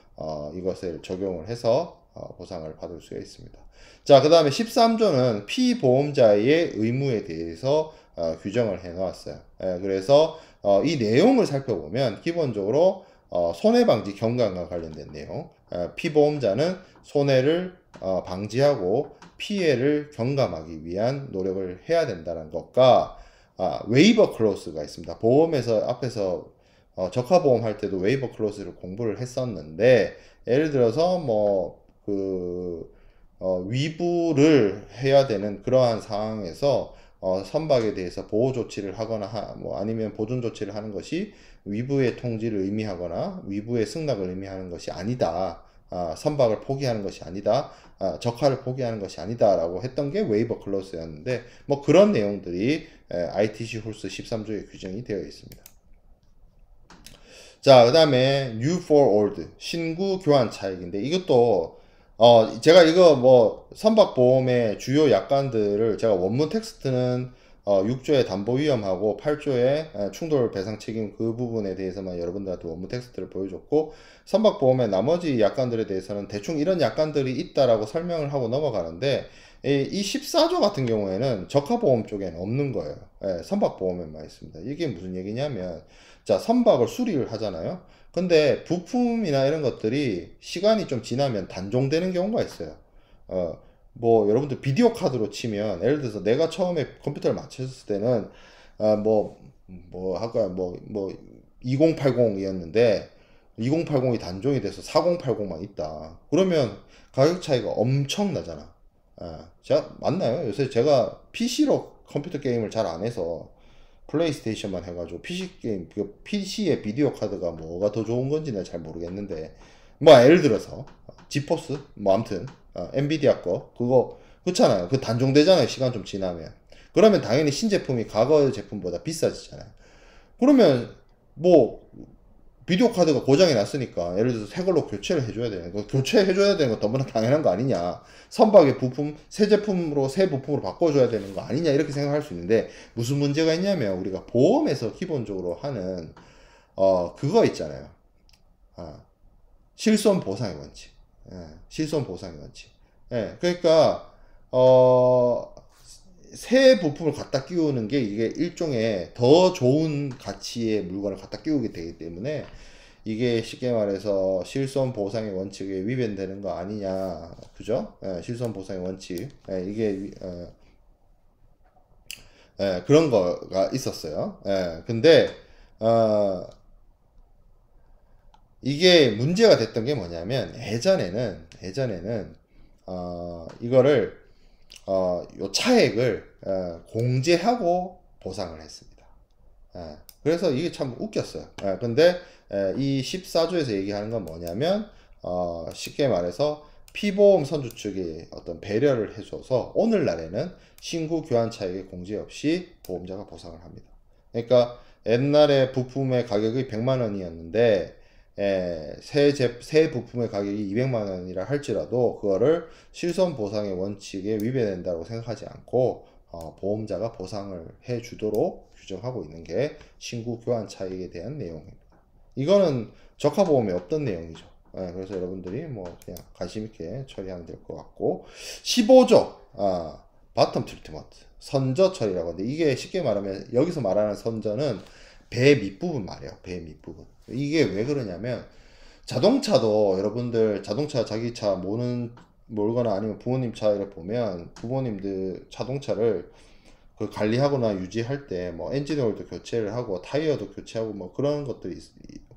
이것을 적용을 해서 보상을 받을 수가 있습니다. 자, 그 다음에 13조는 피보험자의 의무에 대해서 규정을 해 놓았어요. 그래서 이 내용을 살펴보면 기본적으로 손해방지 경감과 관련된 내용, 피보험자는 손해를 방지하고 피해를 경감하기 위한 노력을 해야 된다는 것과 웨이버 클로스가 있습니다. 보험에서 앞에서 적하보험 할 때도 웨이버 클로스를 공부를 했었는데, 예를 들어서 위부를 해야 되는 그러한 상황에서 선박에 대해서 보호 조치를 하거나 아니면 보존 조치를 하는 것이 위부의 통지를 의미하거나 위부의 승낙을 의미하는 것이 아니다. 선박을 포기하는 것이 아니다. 적하를 포기하는 것이 아니다. 라고 했던 게 웨이버 클로스였는데, 그런 내용들이 ITC 홀스 13조에 규정이 되어 있습니다. 자, 그 다음에 new for old, 신구 교환 차익인데, 이것도 제가 이거 선박보험의 주요 약관들을 제가 원문 텍스트는 6조의 담보 위험하고 8조의 충돌 배상 책임 그 부분에 대해서만 여러분들한테 원문 텍스트를 보여줬고, 선박보험의 나머지 약관들에 대해서는 대충 이런 약관들이 있다라고 설명을 하고 넘어가는데, 이 14조 같은 경우에는 적하보험 쪽에는 없는 거예요. 선박보험에만 있습니다. 이게 무슨 얘기냐면, 자, 선박을 수리를 하잖아요. 근데 부품이나 이런 것들이 시간이 좀 지나면 단종되는 경우가 있어요. 여러분들 비디오 카드로 치면, 예를 들어서 내가 처음에 컴퓨터를 맞췄을 때는, 2080이었는데, 2080이 단종이 돼서 4080만 있다. 그러면 가격 차이가 엄청 나잖아. 맞나요? 요새 제가 PC로 컴퓨터 게임을 잘 안 해서, 플레이스테이션만 해가지고 PC 게임, PC의 비디오 카드가 뭐가 더 좋은 건지는 잘 모르겠는데, 예를 들어서 지포스, 아무튼 엔비디아 거 그거 그렇잖아요. 그 단종되잖아요. 시간 좀 지나면. 그러면 당연히 신제품이 과거 제품보다 비싸지잖아요. 그러면 비디오 카드가 고장이 났으니까 예를 들어서 새 걸로 교체를 해줘야 되는 거, 교체해줘야 되는 거 너무나 당연한 거 아니냐. 선박의 부품 새 제품으로 새 부품으로 바꿔줘야 되는 거 아니냐, 이렇게 생각할 수 있는데, 무슨 문제가 있냐면 우리가 보험에서 기본적으로 하는 그거 있잖아요. 실손 보상의 원칙. 실손 보상의 원칙. 그러니까 새 부품을 갖다 끼우는 게 이게 일종의 더 좋은 가치의 물건을 갖다 끼우게 되기 때문에 이게 쉽게 말해서 실손 보상의 원칙에 위반되는 거 아니냐, 그죠? 실손 보상의 원칙, 이게 그런 거가 있었어요. 근데 이게 문제가 됐던 게 뭐냐면, 예전에는 이거를 요 차액을 공제하고 보상을 했습니다. 그래서 이게 참 웃겼어요. 근데 이 14조에서 얘기하는 건 뭐냐면, 쉽게 말해서 피보험 선주 측이 어떤 배려를 해줘서 오늘날에는 신고 교환 차익의 공제 없이 보험자가 보상을 합니다. 그러니까 옛날에 부품의 가격이 100만 원이었는데 새 부품의 가격이 200만 원이라 할지라도 그거를 실손 보상의 원칙에 위배된다고 생각하지 않고 보험자가 보상을 해 주도록 규정하고 있는 게 신고 교환 차익에 대한 내용입니다. 이거는 적하보험에 없던 내용이죠. 그래서 여러분들이 그냥 관심 있게 처리하면 될 것 같고, 15조 바텀 트리트먼트 선저 처리라고 하는데, 이게 쉽게 말하면 여기서 말하는 선저는 배 밑부분 말이에요. 배 밑부분. 이게 왜 그러냐면, 자동차도 여러분들 자동차 자기 차 몰거나 아니면 부모님 차를 보면 부모님들 자동차를 그 관리하거나 유지할 때 엔진 오일도 교체를 하고 타이어도 교체하고 그런 것들이,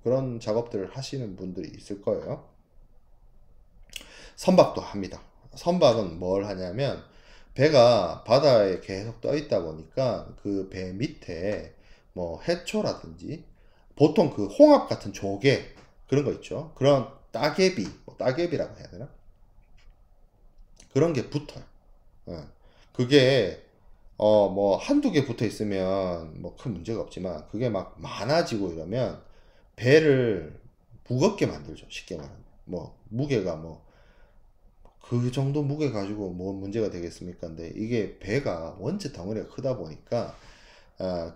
그런 작업들을 하시는 분들이 있을 거예요. 선박도 합니다. 선박은 뭘 하냐면, 배가 바다에 계속 떠 있다 보니까 그 배 밑에 해초라든지, 보통 그 홍합 같은 조개 그런 거 있죠. 그런 따개비, 따개비라고 해야 되나? 그런 게 붙어요. 그게 한두 개 붙어 있으면 큰 문제가 없지만, 그게 막 많아지고 이러면 배를 무겁게 만들죠. 쉽게 말하면 무게가 그 정도 무게 가지고 뭐 문제가 되겠습니까? 근데 이게 배가 원체 덩어리가 크다 보니까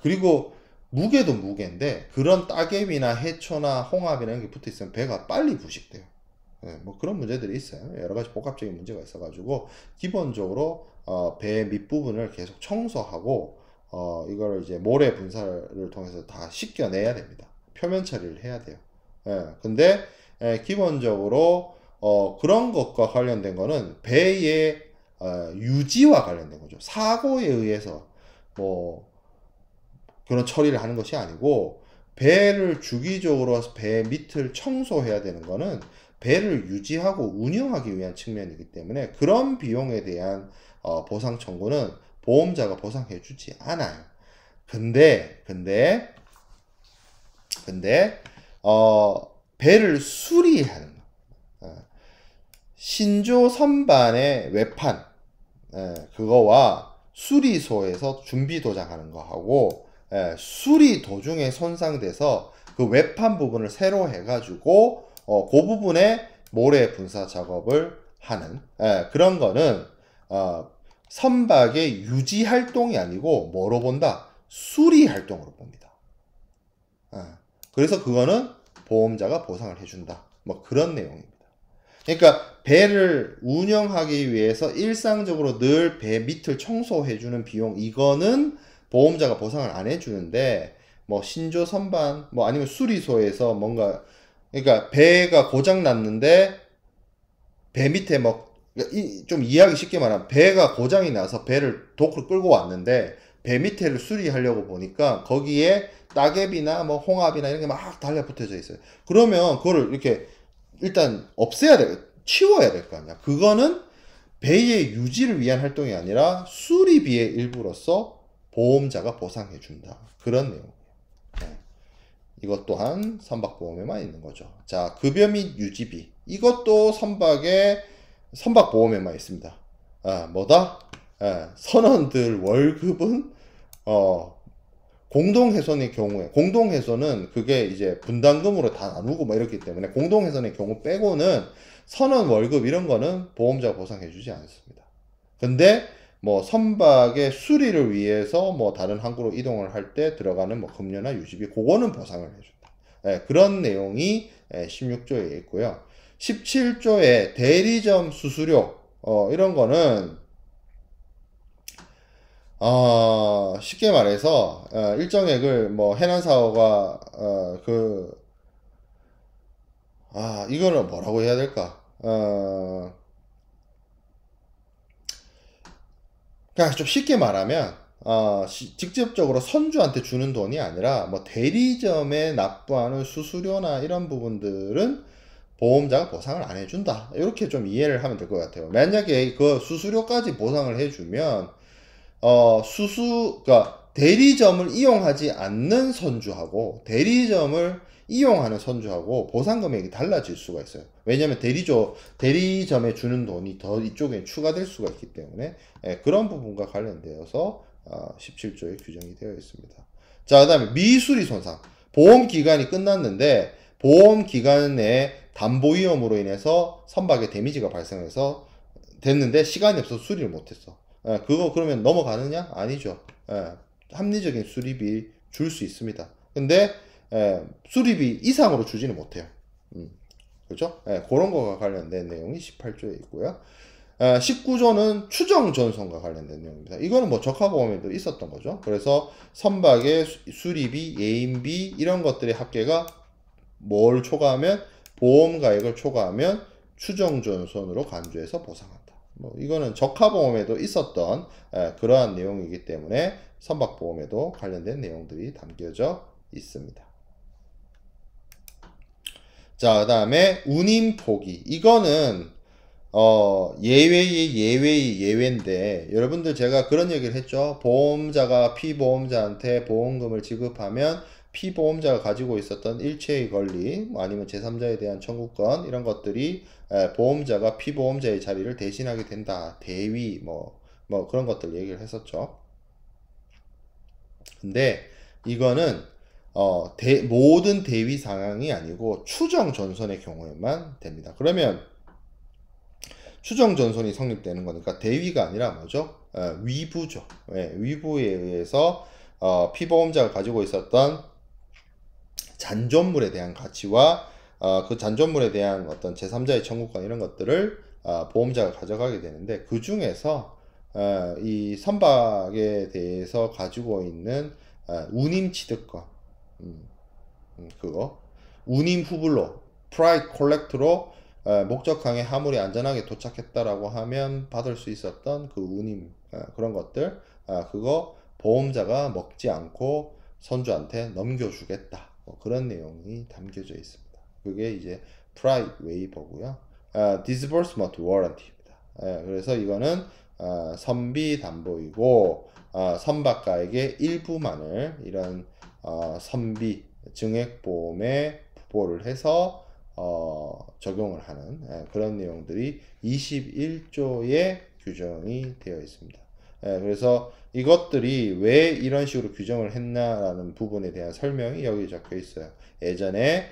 그리고 무게도 무게인데 그런 따개비나 해초나 홍합이나 이런 게 붙어 있으면 배가 빨리 부식돼요. 뭐 그런 문제들이 있어요. 여러 가지 복합적인 문제가 있어가지고 기본적으로 배 밑부분을 계속 청소하고 이거를 이제 모래 분사를 통해서 다 씻겨내야 됩니다. 표면 처리를 해야 돼요. 근데 기본적으로 그런 것과 관련된 거는 배의 유지와 관련된 거죠. 사고에 의해서 뭐 그런 처리를 하는 것이 아니고 배를 주기적으로 배 밑을 청소해야 되는 거는 배를 유지하고 운영하기 위한 측면이기 때문에 그런 비용에 대한 보상 청구는 보험자가 보상해 주지 않아요. 근데 배를 수리하는 거. 신조 선반의 외판 그거와 수리소에서 준비 도장하는 거하고 수리 도중에 손상돼서 그 외판 부분을 새로 해가지고 그 부분에 모래 분사 작업을 하는 그런 거는 선박의 유지 활동이 아니고 뭐로 본다? 수리 활동으로 봅니다. 그래서 그거는 보험자가 보상을 해준다. 뭐 그런 내용입니다. 그러니까 배를 운영하기 위해서 일상적으로 늘 배 밑을 청소해주는 비용 이거는 보험자가 보상을 안 해주는데 뭐 신조 선반 뭐 아니면 수리소에서 뭔가 그러니까 배가 고장 났는데 배 밑에 뭐 좀 이해하기 쉽게 말하면 배가 고장이 나서 배를 도크로 끌고 왔는데 배 밑에를 수리하려고 보니까 거기에 따개비나 뭐 홍합이나 이런 게 막 달라붙어져 있어요. 그러면 그거를 이렇게 일단 없애야 돼, 치워야 될 거 아니야. 그거는 배의 유지를 위한 활동이 아니라 수리비의 일부로서 보험자가 보상해 준다. 그런 내용이에요. 이것 또한 선박보험에만 있는 거죠. 자, 급여 및 유지비. 이것도 선박보험에만 있습니다. 뭐다? 선원들 월급은, 공동훼손의 경우에, 공동훼손은 그게 이제 분담금으로 다 나누고 뭐 이렇기 때문에 공동훼손의 경우 빼고는 선원 월급 이런 거는 보험자가 보상해주지 않습니다. 근데 뭐 선박의 수리를 위해서 뭐 다른 항구로 이동을 할 때 들어가는 뭐 급료나 유지비 그거는 보상을 해준다. 그런 내용이 16조에 있고요. 17조에 대리점 수수료 이런 거는 쉽게 말해서 일정액을 뭐 해난사고가 이거는 뭐라고 해야 될까? 그냥 좀 쉽게 말하면 직접적으로 선주한테 주는 돈이 아니라 뭐 대리점에 납부하는 수수료나 이런 부분들은 보험자가 보상을 안 해준다. 이렇게 좀 이해를 하면 될 것 같아요. 만약에 그 수수료까지 보상을 해주면 그러니까 대리점을 이용하지 않는 선주하고 대리점을 이용하는 선주하고 보상 금액이 달라질 수가 있어요. 왜냐하면 대리점에 주는 돈이 더 이쪽에 추가될 수가 있기 때문에 그런 부분과 관련되어서 17조에 규정이 되어 있습니다. 자, 그 다음에 미수리 손상. 보험 기간이 끝났는데 보험 기간에 담보 위험으로 인해서 선박에 데미지가 발생해서 됐는데 시간이 없어서 수리를 못했어. 그거 그러면 넘어가느냐? 아니죠. 합리적인 수리비 줄 수 있습니다. 근데 수리비 이상으로 주지는 못해요. 그렇죠? 그런 거와 관련된 내용이 18조에 있고요. 19조는 추정 전손과 관련된 내용입니다. 이거는 뭐 적하보험에도 있었던 거죠. 그래서 선박의 수리비, 예인비 이런 것들의 합계가 뭘 초과하면 보험가액을 초과하면 추정 전손으로 간주해서 보상한다. 뭐 이거는 적하보험에도 있었던 그러한 내용이기 때문에 선박보험에도 관련된 내용들이 담겨져 있습니다. 자, 그 다음에 운임 포기. 이거는 예외인데 여러분들 제가 그런 얘기를 했죠. 보험자가 피보험자한테 보험금을 지급하면 피보험자가 가지고 있었던 일체의 권리 아니면 제3자에 대한 청구권 이런 것들이 보험자가 피보험자의 자리를 대신하게 된다. 대위 뭐 그런 것들 얘기를 했었죠. 근데 이거는 모든 대위 상황이 아니고 추정 전선의 경우에만 됩니다. 그러면 추정 전손이 성립되는 거니까 대위가 아니라 뭐죠? 위부죠. 예, 위부에 의해서 피보험자가 가지고 있었던 잔존물에 대한 가치와 그 잔존물에 대한 어떤 제3자의 청구권 이런 것들을 보험자가 가져가게 되는데, 그 중에서 이 선박에 대해서 가지고 있는 운임 취득권, 그거 운임 후불로 프라이드 콜렉트로 목적항에 화물이 안전하게 도착했다라고 하면 받을 수 있었던 그 운임, 그런 것들, 그거 보험자가 먹지 않고 선주한테 넘겨주겠다, 뭐 그런 내용이 담겨져 있습니다. 그게 이제 프라이드 웨이버고요. disbursement warranty입니다. 그래서 이거는 선비 담보이고, 선박가에게 일부만을 이런 선비 증액보험에 부보를 해서 적용을 하는 그런 내용들이 21조에 규정이 되어 있습니다. 그래서 이것들이 왜 이런 식으로 규정을 했나라는 부분에 대한 설명이 여기 적혀 있어요. 예전에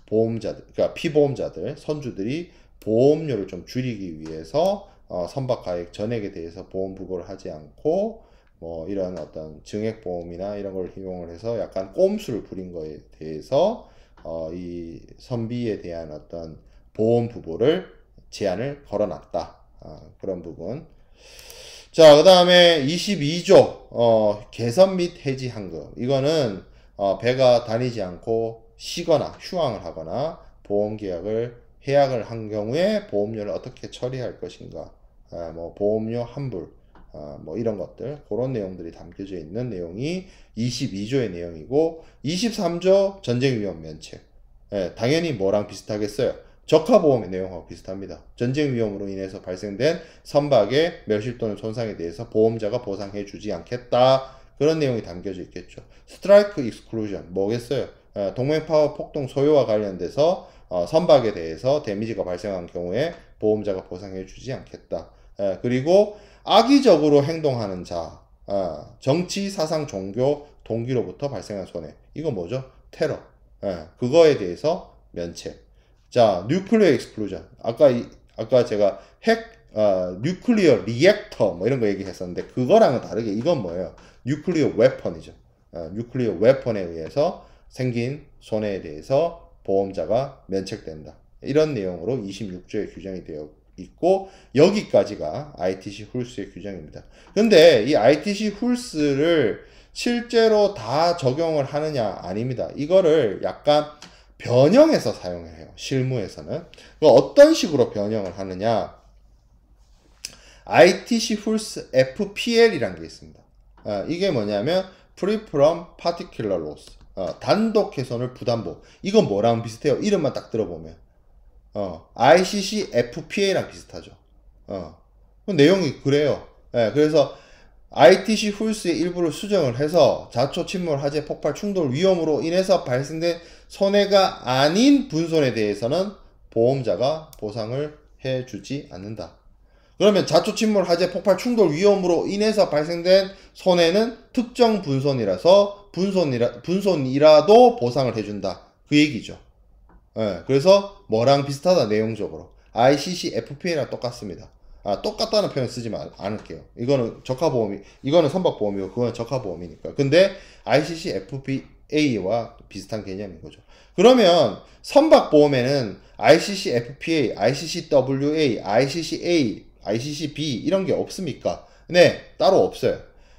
보험자들, 그러니까 피보험자들, 선주들이 보험료를 좀 줄이기 위해서 선박가액 전액에 대해서 보험 부보를 하지 않고 뭐 이런 어떤 증액보험이나 이런 걸 이용을 해서 약간 꼼수를 부린 거에 대해서 이 선비에 대한 어떤 보험 부보를 제한을 걸어놨다. 그런 부분. 자, 그 다음에 22조 개선 및 해지 환급. 이거는 배가 다니지 않고 쉬거나 휴항을 하거나 보험계약을 해약을 한 경우에 보험료를 어떻게 처리할 것인가, 뭐 보험료 환불, 뭐 이런 것들, 그런 내용들이 담겨져 있는 내용이 22조의 내용이고, 23조 전쟁 위험 면책. 당연히 뭐랑 비슷하겠어요? 적하보험의 내용하고 비슷합니다. 전쟁 위험으로 인해서 발생된 선박의 멸실 또는 손상에 대해서 보험자가 보상해 주지 않겠다, 그런 내용이 담겨져 있겠죠. 스트라이크 익스클루전 뭐겠어요? 동맹파워 폭동 소요와 관련돼서 선박에 대해서 데미지가 발생한 경우에 보험자가 보상해 주지 않겠다. 그리고 악의적으로 행동하는 자, 정치, 사상, 종교, 동기로부터 발생한 손해, 이거 뭐죠? 테러. 그거에 대해서 면책. 자, 뉴클리어 익스플로전. 아까 제가 뉴클리어 리액터 뭐 이런 거 얘기했었는데, 그거랑은 다르게 이건 뭐예요? 뉴클리어 웨펀이죠. 뉴클리어 웨펀에 의해서 생긴 손해에 대해서 보험자가 면책된다. 이런 내용으로 26조에 규정이 되어 있고, 여기까지가 ITC 훌스의 규정입니다. 근데 이 ITC 훌스를 실제로 다 적용을 하느냐? 아닙니다. 이거를 약간 변형해서 사용을 해요. 실무에서는. 어떤 식으로 변형을 하느냐? ITC 훌스 FPL이라는 게 있습니다. 이게 뭐냐면 Free from Particular Loss, 단독 훼손을 부담보. 이건 뭐랑 비슷해요? 이름만 딱 들어보면 ICC FPA랑 비슷하죠. 내용이 그래요. 그래서 ITC 훌스의 일부를 수정을 해서 자초, 침몰, 화재, 폭발, 충돌 위험으로 인해서 발생된 손해가 아닌 분손에 대해서는 보험자가 보상을 해주지 않는다. 그러면 자초, 침몰, 화재, 폭발, 충돌 위험으로 인해서 발생된 손해는 특정 분손이라서 분손이라도 보상을 해준다, 그 얘기죠. 그래서 뭐랑 비슷하다, 내용적으로. ICC FPA랑 똑같습니다. 똑같다는 표현 쓰지 않을게요. 이거는 이거는 선박보험이고 그거는 적하보험이니까. 근데 ICC FPA와 비슷한 개념인 거죠. 그러면 선박보험에는 ICC FPA, ICC WA, ICC A, ICC B 이런 게 없습니까? 네, 따로 없어요.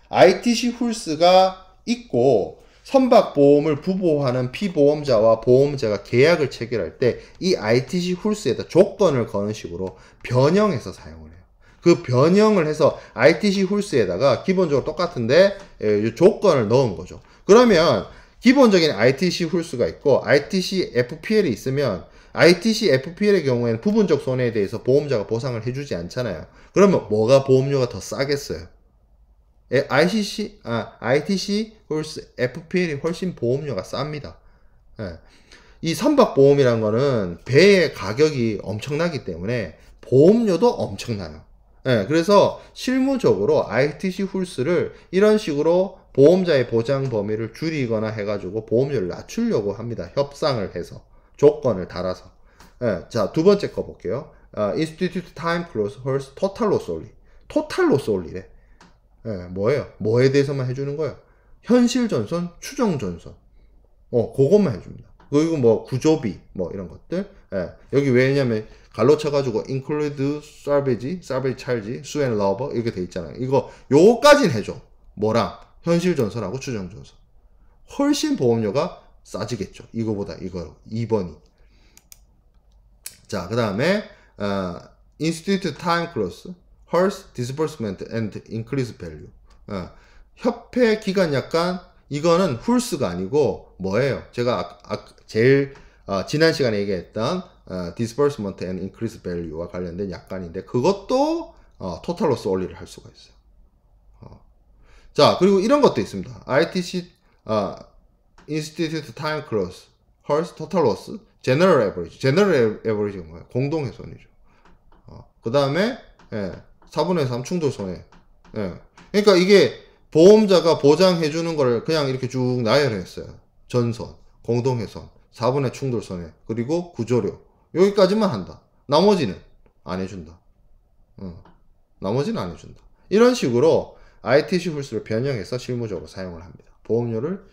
ITC 훌스가 있고, 선박보험을 부보하는 피보험자와 보험자가 계약을 체결할 때 이 ITC 훌스에다 조건을 거는 식으로 변형해서 사용을 해요. 그 변형을 해서 ITC 훌스에다가 기본적으로 똑같은데 조건을 넣은 거죠. 그러면 기본적인 ITC 훌스가 있고 ITC FPL이 있으면 ITC FPL의 경우에는 부분적 손해에 대해서 보험자가 보상을 해주지 않잖아요. 그러면 뭐가 보험료가 더 싸겠어요? ITC 훌스 FPL이 훨씬 보험료가 쌉니다. 이 선박보험이란 거는 배의 가격이 엄청나기 때문에 보험료도 엄청나요. 그래서 실무적으로 ITC 훌스를 이런 식으로 보험자의 보장 범위를 줄이거나 해가지고 보험료를 낮추려고 합니다. 협상을 해서 조건을 달아서. 자, 두 번째 거 볼게요. institute time close hers total loss only. total loss only래. 예, 뭐예요? 뭐에 대해서만 해주는 거예요? 현실 전선, 추정 전선. 그것만 해줍니다. 그리고 뭐 구조비, 뭐 이런 것들. 예, 여기 왜냐면 갈로 쳐가지고 include salvage charge, sue and labor 이렇게 돼 있잖아요. 요거까진 해줘. 뭐랑? 현실 전선하고 추정 전선. 훨씬 보험료가 싸지겠죠. 이거보다 2번이. 자, 그 다음에 institute time clause, hers disbursement and increase value. 협회 기간 약관 이거는 훌스가 아니고 뭐예요? 제가 제일 지난 시간에 얘기했던 disbursement and increase value와 관련된 약관인데 그것도 total loss only를 할 수가 있어요. 자, 그리고 이런 것도 있습니다. ITC institute time clause, hers total loss, general average. general average가 뭐예요? 공동훼손이죠. 그 다음에 4분의 3 충돌 손해. 그러니까 이게 보험자가 보장해주는 걸 그냥 이렇게 쭉 나열했어요. 전선, 공동훼손, 4분의 충돌 손해, 그리고 구조료. 여기까지만 한다. 나머지는 안 해준다. 나머지는 안 해준다. 이런 식으로 ITC 훌스를 변형해서 실무적으로 사용을 합니다. 보험료를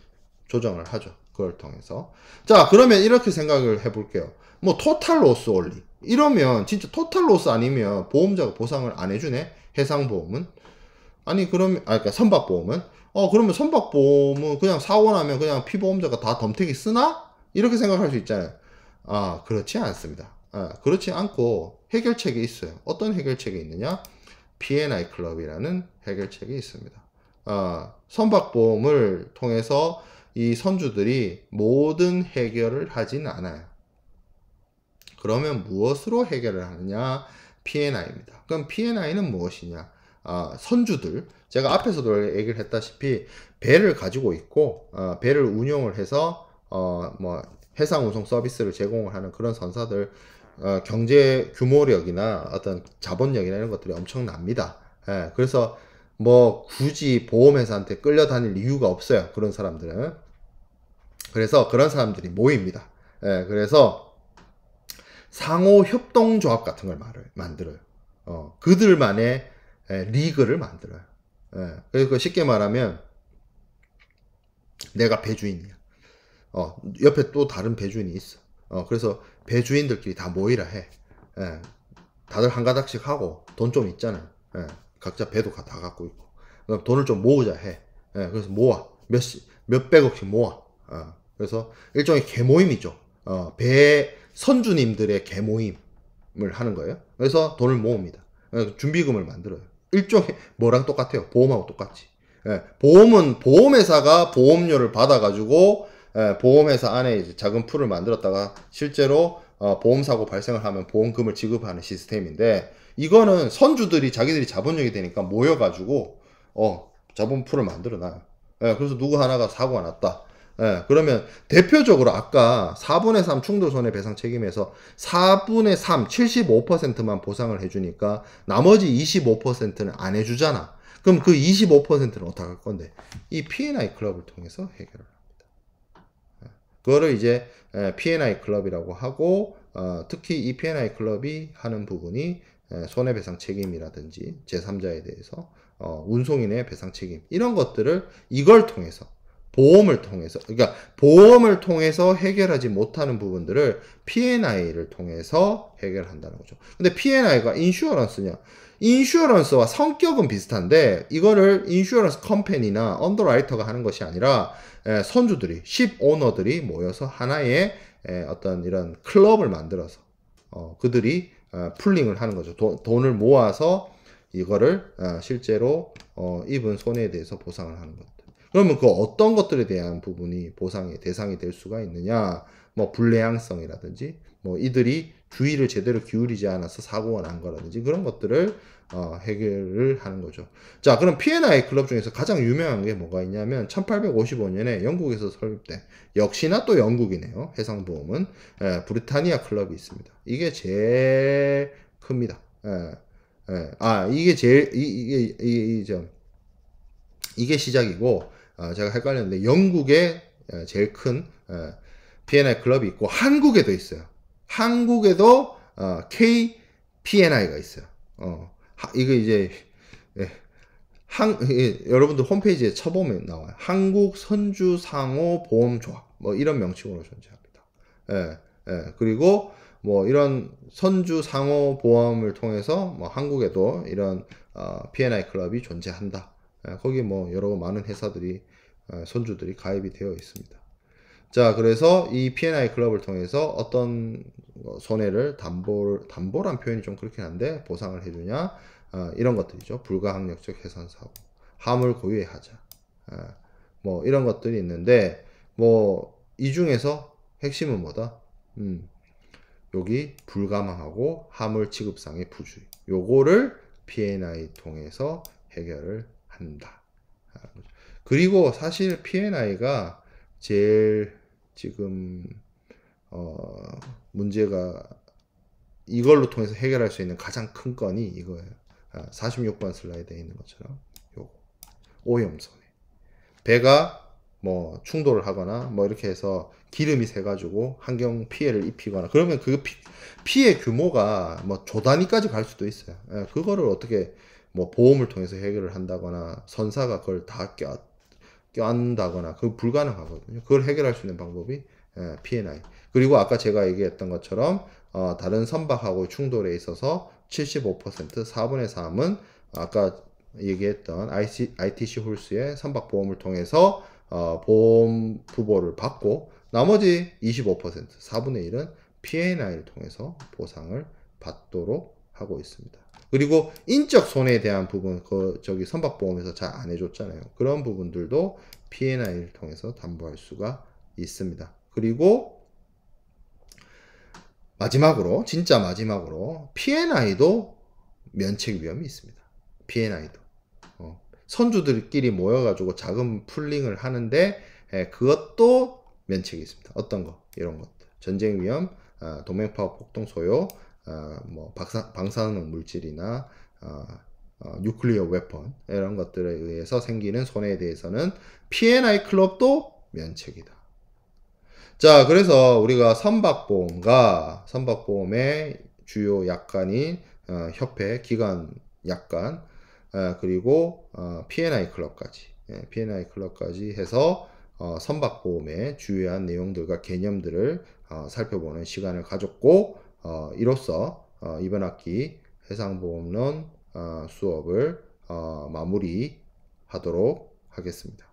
조정을 하죠. 그걸 통해서. 자, 그러면 이렇게 생각을 해볼게요. 뭐 토탈 로스 올리. 이러면 진짜 토탈 로스 아니면 보험자가 보상을 안 해주네? 해상보험은? 아니 그러니까 선박보험은? 그러면 선박보험은 그냥 사고 나면 그냥 피보험자가 다 덤태기 쓰나? 이렇게 생각할 수 있잖아요. 그렇지 않습니다. 그렇지 않고 해결책이 있어요. 어떤 해결책이 있느냐? P&I 클럽이라는 해결책이 있습니다. 선박보험을 통해서 이 선주들이 모든 해결을 하진 않아요. 그러면 무엇으로 해결을 하느냐? P&I입니다. 그럼 P&I는 무엇이냐? 선주들, 제가 앞에서도 얘기를 했다시피 배를 가지고 있고 배를 운용을 해서 뭐 해상 운송 서비스를 제공을 하는 그런 선사들 경제 규모력이나 어떤 자본력이나 이런 것들이 엄청납니다. 그래서 뭐 굳이 보험회사한테 끌려다닐 이유가 없어요. 그런 사람들은. 그래서 그런 사람들이 모입니다. 그래서 상호 협동조합 같은 걸 만들어요. 그들만의 리그를 만들어요. 그래서 쉽게 말하면 내가 배주인이야. 옆에 또 다른 배주인이 있어. 그래서 배주인들끼리 다 모이라 해. 다들 한 가닥씩 하고 돈 좀 있잖아요. 각자 배도 다 갖고 있고. 그럼 돈을 좀 모으자 해. 그래서 모아. 몇백억씩 모아. 그래서 일종의 개모임이죠. 배 선주님들의 개모임을 하는 거예요. 그래서 돈을 모읍니다. 준비금을 만들어요. 일종의 뭐랑 똑같아요. 보험하고 똑같이. 보험은 보험회사가 보험료를 받아가지고 보험회사 안에 이제 작은 풀을 만들었다가 실제로 보험사고 발생을 하면 보험금을 지급하는 시스템인데 이거는 선주들이 자기들이 자본력이 되니까 모여가지고 자본풀을 만들어놔요. 그래서 누구 하나가 사고가 났다. 그러면 대표적으로 아까 4분의 3 충돌 손해배상 책임에서 4분의 3, 75%만 보상을 해주니까 나머지 25%는 안 해주잖아. 그럼 그 25%는 어떻게 할 건데? 이 P&I 클럽을 통해서 해결을 합니다. 그거를 이제 P&I 클럽이라고 하고 특히 이 P&I 클럽이 하는 부분이 손해배상 책임이라든지 제3자에 대해서 운송인의 배상 책임 이런 것들을 이걸 통해서 보험을 통해서 그러니까 보험을 통해서 해결하지 못하는 부분들을 P&I를 통해서 해결한다는 거죠. 근데 P&I가 인슈어런스냐? 인슈어런스와 성격은 비슷한데 이거를 인슈어런스 컴퍼니나 언더라이터가 하는 것이 아니라 선주들이 십 오너들이 모여서 하나의 어떤 이런 클럽을 만들어서 그들이 풀링을 하는 거죠. 돈을 모아서 이거를 실제로 입은 손해에 대해서 보상을 하는 것들. 그러면 그 어떤 것들에 대한 부분이 보상의 대상이 될 수가 있느냐? 뭐 불례항성이라든지 뭐 이들이 주의를 제대로 기울이지 않아서 사고가 난 거라든지 그런 것들을 해결을 하는 거죠. 자, 그럼 P&I 클럽 중에서 가장 유명한 게 뭐가 있냐면 1855년에 영국에서 설립된 역시나 또 영국이네요. 해상보험은 브리타니아 클럽이 있습니다. 이게 제일 큽니다. 이게 제일 이게 시작이고 제가 헷갈렸는데 영국에 제일 큰 P&I 클럽이 있고 한국에도 있어요. 한국에도 P&I가 있어요. 이거 이제 예, 여러분들 홈페이지에 쳐보면 나와요. 한국 선주상호 보험조합 뭐 이런 명칭으로 존재합니다. 예, 그리고 뭐 이런 선주상호 보험을 통해서 뭐 한국에도 이런 P&I 클럽이 존재한다. 거기 뭐 여러 많은 회사들이 선주들이 가입이 되어 있습니다. 자, 그래서 이 P&I 클럽을 통해서 어떤 손해를 담보란 표현이 좀 그렇긴 한데 보상을 해주냐, 이런 것들이죠. 불가항력적 해선 사고, 화물 고유의 하자, 뭐 이런 것들이 있는데 뭐 이 중에서 핵심은 뭐다? 여기 불가망하고 화물 취급상의 부주의, 요거를 P&I 통해서 해결을 한다. 그리고 사실 P&I가 제일 지금 문제가 이걸로 통해서 해결할 수 있는 가장 큰 건이 이거예요. 46번 슬라이드에 있는 것처럼 요거 오염손해. 배가 뭐 충돌을 하거나 뭐 이렇게 해서 기름이 새가지고 환경 피해를 입히거나 그러면 그 피해 규모가 뭐 조 단위까지 갈 수도 있어요. 그거를 어떻게 뭐 보험을 통해서 해결을 한다거나 선사가 그걸 다 껴안다거나 그거 불가능하거든요. 그걸 해결할 수 있는 방법이 P&I. 그리고 아까 제가 얘기했던 것처럼 다른 선박하고 충돌에 있어서 75% 4분의 3은 아까 얘기했던 ITC 홀스의 선박보험을 통해서 보험 부보를 받고 나머지 25% 4분의 1은 P&I를 통해서 보상을 받도록 하고 있습니다. 그리고 인적 손해에 대한 부분, 저기 선박보험에서 잘 안 해줬잖아요. 그런 부분들도 P&I를 통해서 담보할 수가 있습니다. 그리고 마지막으로, 진짜 마지막으로 P&I도 면책 위험이 있습니다. P&I도. 선주들끼리 모여가지고 자금 풀링을 하는데 그것도 면책이 있습니다. 어떤 거? 이런 것들. 전쟁 위험, 동맹파업 폭동 소요, 뭐 방사능 물질이나 뉴클리어 웨폰 이런 것들에 의해서 생기는 손해에 대해서는 P&I 클럽도 면책이다. 자, 그래서 우리가 선박보험의 주요 약관인 협회 기관 약관, 그리고 P&I 클럽까지 해서 선박보험의 주요한 내용들과 개념들을 살펴보는 시간을 가졌고, 이로써 이번 학기 해상보험론 수업을 마무리하도록 하겠습니다.